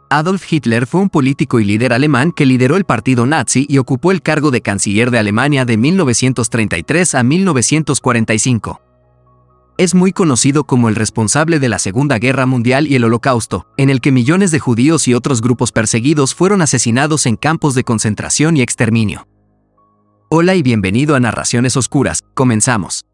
Adolf Hitler fue un político y líder alemán que lideró el partido nazi y ocupó el cargo de canciller de Alemania de 1933 a 1945. Es muy conocido como el responsable de la Segunda Guerra Mundial y el Holocausto, en el que millones de judíos y otros grupos perseguidos fueron asesinados en campos de concentración y exterminio. Hola y bienvenido a Narraciones Oscuras, comenzamos.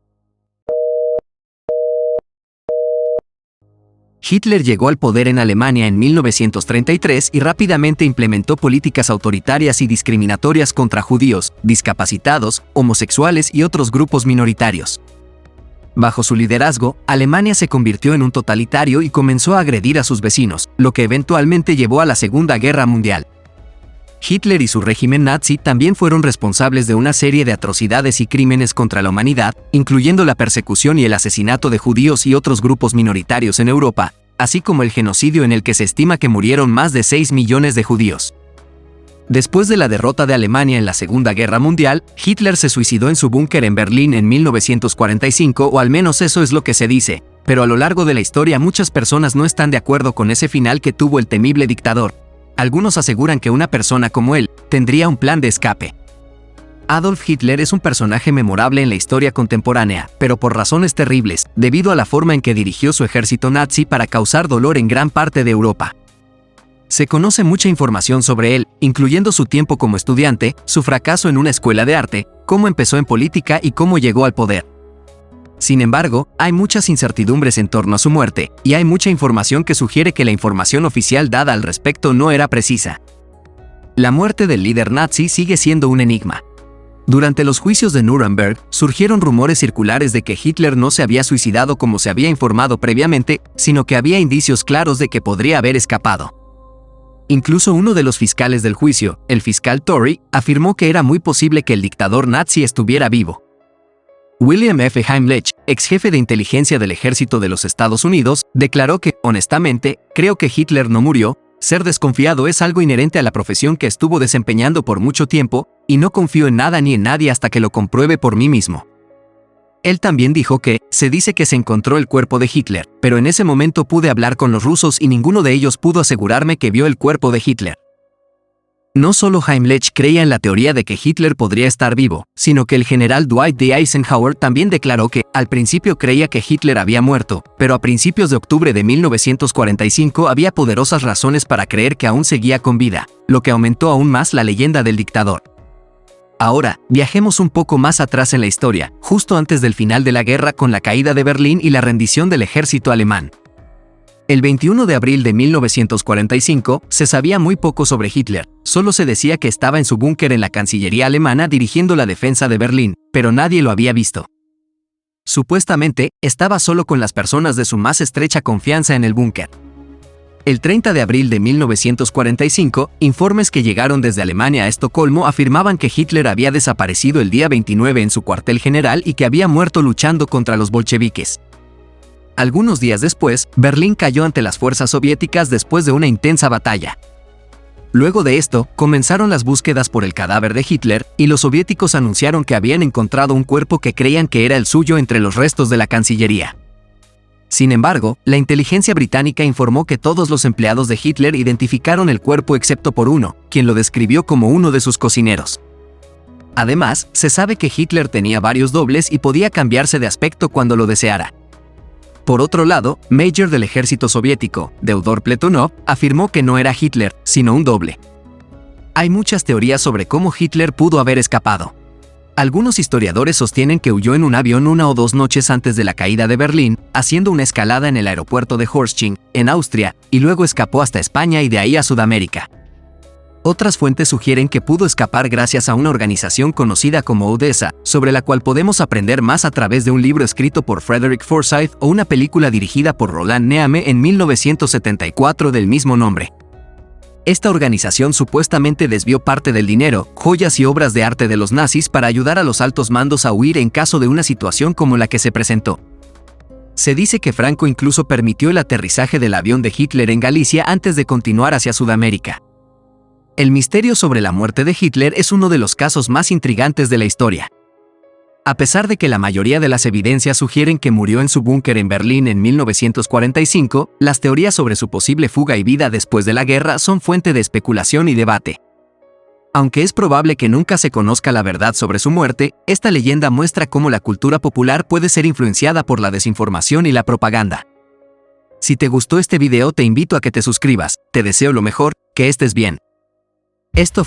Hitler llegó al poder en Alemania en 1933 y rápidamente implementó políticas autoritarias y discriminatorias contra judíos, discapacitados, homosexuales y otros grupos minoritarios. Bajo su liderazgo, Alemania se convirtió en un totalitario y comenzó a agredir a sus vecinos, lo que eventualmente llevó a la Segunda Guerra Mundial. Hitler y su régimen nazi también fueron responsables de una serie de atrocidades y crímenes contra la humanidad, incluyendo la persecución y el asesinato de judíos y otros grupos minoritarios en Europa, así como el genocidio en el que se estima que murieron más de 6 millones de judíos. Después de la derrota de Alemania en la Segunda Guerra Mundial, Hitler se suicidó en su búnker en Berlín en 1945, o al menos eso es lo que se dice, pero a lo largo de la historia muchas personas no están de acuerdo con ese final que tuvo el temible dictador. Algunos aseguran que una persona como él tendría un plan de escape. Adolf Hitler es un personaje memorable en la historia contemporánea, pero por razones terribles, debido a la forma en que dirigió su ejército nazi para causar dolor en gran parte de Europa. Se conoce mucha información sobre él, incluyendo su tiempo como estudiante, su fracaso en una escuela de arte, cómo empezó en política y cómo llegó al poder. Sin embargo, hay muchas incertidumbres en torno a su muerte, y hay mucha información que sugiere que la información oficial dada al respecto no era precisa. La muerte del líder nazi sigue siendo un enigma. Durante los juicios de Nuremberg, surgieron rumores circulares de que Hitler no se había suicidado como se había informado previamente, sino que había indicios claros de que podría haber escapado. Incluso uno de los fiscales del juicio, el fiscal Tory, afirmó que era muy posible que el dictador nazi estuviera vivo. William F. Heimlich, ex jefe de inteligencia del ejército de los Estados Unidos, declaró que, honestamente, creo que Hitler no murió. Ser desconfiado es algo inherente a la profesión que estuvo desempeñando por mucho tiempo, y no confío en nada ni en nadie hasta que lo compruebe por mí mismo. Él también dijo que, se dice que se encontró el cuerpo de Hitler, pero en ese momento pude hablar con los rusos y ninguno de ellos pudo asegurarme que vio el cuerpo de Hitler. No solo Heimlich creía en la teoría de que Hitler podría estar vivo, sino que el general Dwight D. Eisenhower también declaró que, al principio creía que Hitler había muerto, pero a principios de octubre de 1945 había poderosas razones para creer que aún seguía con vida, lo que aumentó aún más la leyenda del dictador. Ahora, viajemos un poco más atrás en la historia, justo antes del final de la guerra con la caída de Berlín y la rendición del ejército alemán. El 21 de abril de 1945 se sabía muy poco sobre Hitler, solo se decía que estaba en su búnker en la Cancillería alemana dirigiendo la defensa de Berlín, pero nadie lo había visto. Supuestamente, estaba solo con las personas de su más estrecha confianza en el búnker. El 30 de abril de 1945, informes que llegaron desde Alemania a Estocolmo afirmaban que Hitler había desaparecido el día 29 en su cuartel general y que había muerto luchando contra los bolcheviques. Algunos días después, Berlín cayó ante las fuerzas soviéticas después de una intensa batalla. Luego de esto, comenzaron las búsquedas por el cadáver de Hitler, y los soviéticos anunciaron que habían encontrado un cuerpo que creían que era el suyo entre los restos de la Cancillería. Sin embargo, la inteligencia británica informó que todos los empleados de Hitler identificaron el cuerpo excepto por uno, quien lo describió como uno de sus cocineros. Además, se sabe que Hitler tenía varios dobles y podía cambiarse de aspecto cuando lo deseara. Por otro lado, Major del ejército soviético, Deodor Pletonov, afirmó que no era Hitler, sino un doble. Hay muchas teorías sobre cómo Hitler pudo haber escapado. Algunos historiadores sostienen que huyó en un avión 1 o 2 noches antes de la caída de Berlín, haciendo una escalada en el aeropuerto de Horsching, en Austria, y luego escapó hasta España y de ahí a Sudamérica. Otras fuentes sugieren que pudo escapar gracias a una organización conocida como Odessa, sobre la cual podemos aprender más a través de un libro escrito por Frederick Forsyth o una película dirigida por Roland Neame en 1974 del mismo nombre. Esta organización supuestamente desvió parte del dinero, joyas y obras de arte de los nazis para ayudar a los altos mandos a huir en caso de una situación como la que se presentó. Se dice que Franco incluso permitió el aterrizaje del avión de Hitler en Galicia antes de continuar hacia Sudamérica. El misterio sobre la muerte de Hitler es uno de los casos más intrigantes de la historia. A pesar de que la mayoría de las evidencias sugieren que murió en su búnker en Berlín en 1945, las teorías sobre su posible fuga y vida después de la guerra son fuente de especulación y debate. Aunque es probable que nunca se conozca la verdad sobre su muerte, esta leyenda muestra cómo la cultura popular puede ser influenciada por la desinformación y la propaganda. Si te gustó este video, te invito a que te suscribas. Te deseo lo mejor, que estés bien. Esto